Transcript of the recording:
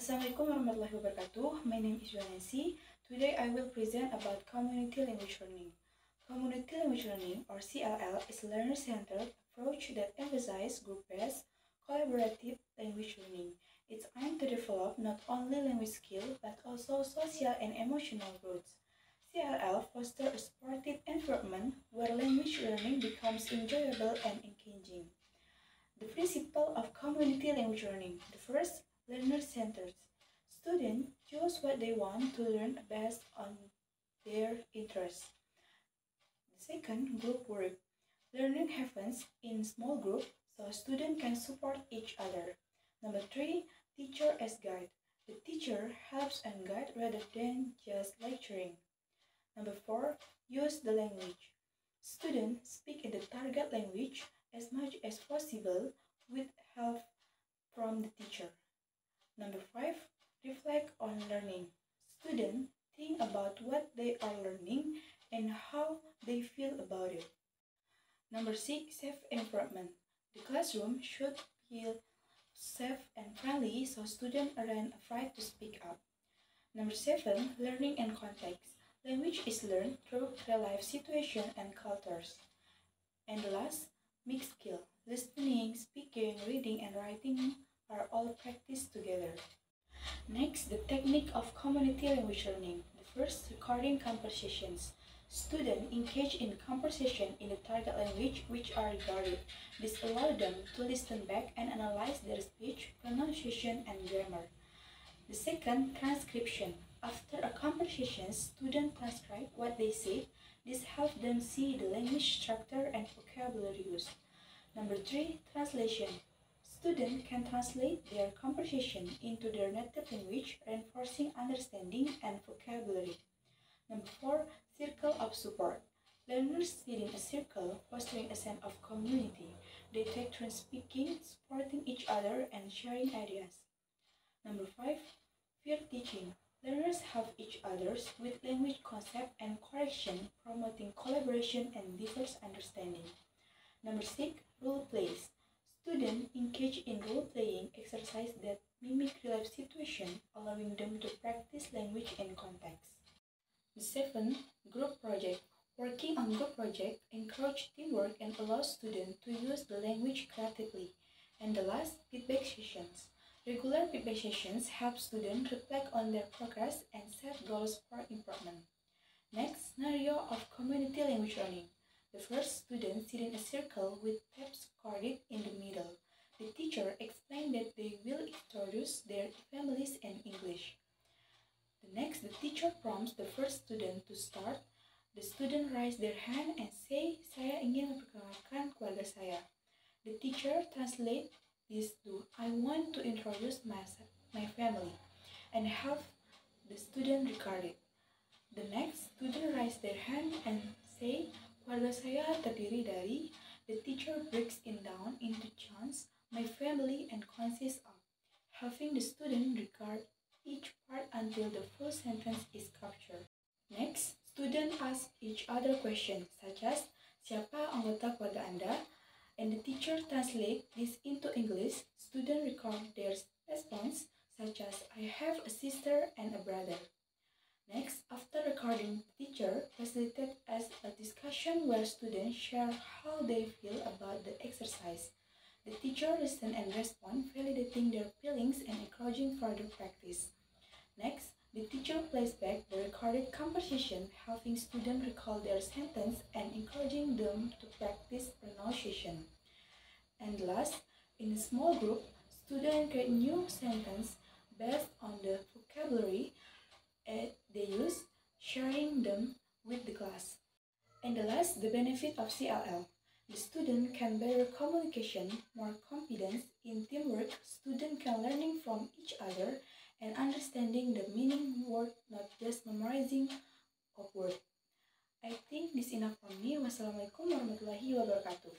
Assalamualaikum warahmatullahi wabarakatuh. My name is Nancy. Today I will present about community language learning. Community language learning, or CLL, is a learner-centered approach that emphasizes group-based, collaborative language learning. It's aimed to develop not only language skill but also social and emotional growth. CLL fosters a supportive environment where language learning becomes enjoyable and engaging. The principle of community language learning. The first, learner-centered. Students choose what they want to learn based on their interests. The second, group work. Learning happens in small groups so students can support each other. Number three, teacher as guide. The teacher helps and guides rather than just lecturing. Number four, use the language. Students speak in the target language as much as possible with help from the teacher. Number five, reflect on learning. Students think about what they are learning and how they feel about it. Number six, safe environment. The classroom should feel safe and friendly so students aren't afraid to speak up. Number seven, learning and context. Language is learned through real-life situations and cultures. And the last, mixed skill. Listening, speaking, reading, and writing are all practiced together. Next, the technique of community language learning. The first, recording conversations. Students engage in conversation in the target language which are recorded. This allows them to listen back and analyze their speech, pronunciation, and grammar. The second, transcription. After a conversation, students transcribe what they say. This helps them see the language structure and vocabulary used. Number three, translation. Students can translate their conversation into their native language, reinforcing understanding and vocabulary. Number four, circle of support. Learners sit in a circle, fostering a sense of community. They take turns speaking, supporting each other, and sharing ideas. Number five, peer teaching. Learners help each other with language concept and correction, promoting collaboration and deeper understanding. Number six, role plays. Students engage in role-playing exercises that mimic real-life situations, allowing them to practice language and context. The seventh, group project. Working on group projects encourages teamwork and allows students to use the language creatively. And the last, feedback sessions. Regular feedback sessions help students reflect on their progress and set goals for improvement. Next, scenario of community language learning. The first, students sit in a circle with tabs corded in the middle. The teacher explains that they will introduce their families in English. The next, the teacher prompts the first student to start. The student raise their hand and say, "Saya ingin memperkenalkan keluarga saya." The teacher translates this to, "I want to introduce my family," and have the student record it. The next, student raise their hand and say, "Keluarga saya terdiri dari." The teacher breaks it down into chunks, "my family," and consists of, having the student record each part until the full sentence is captured. Next, students ask each other questions such as, "Siapa anggota keluarga Anda?" And the teacher translates this into English. Students record their response such as, "I have a sister and a brother." Next, after recording, the teacher facilitates as a discussion where students share how they feel about the exercise. The teacher listens and responds, validating their feelings and encouraging further practice. Next, the teacher plays back the recorded conversation, helping students recall their sentence and encouraging them to practice pronunciation. And last, in a small group, students create new sentences based on the vocabulary they use, sharing them with the class. And the last, the benefit of CLL. The student can better communication, more confidence in teamwork. Students can learning from each other and understanding the meaning word, not just memorizing of word. I think this enough from me. Wassalamualaikum warahmatullahi wabarakatuh.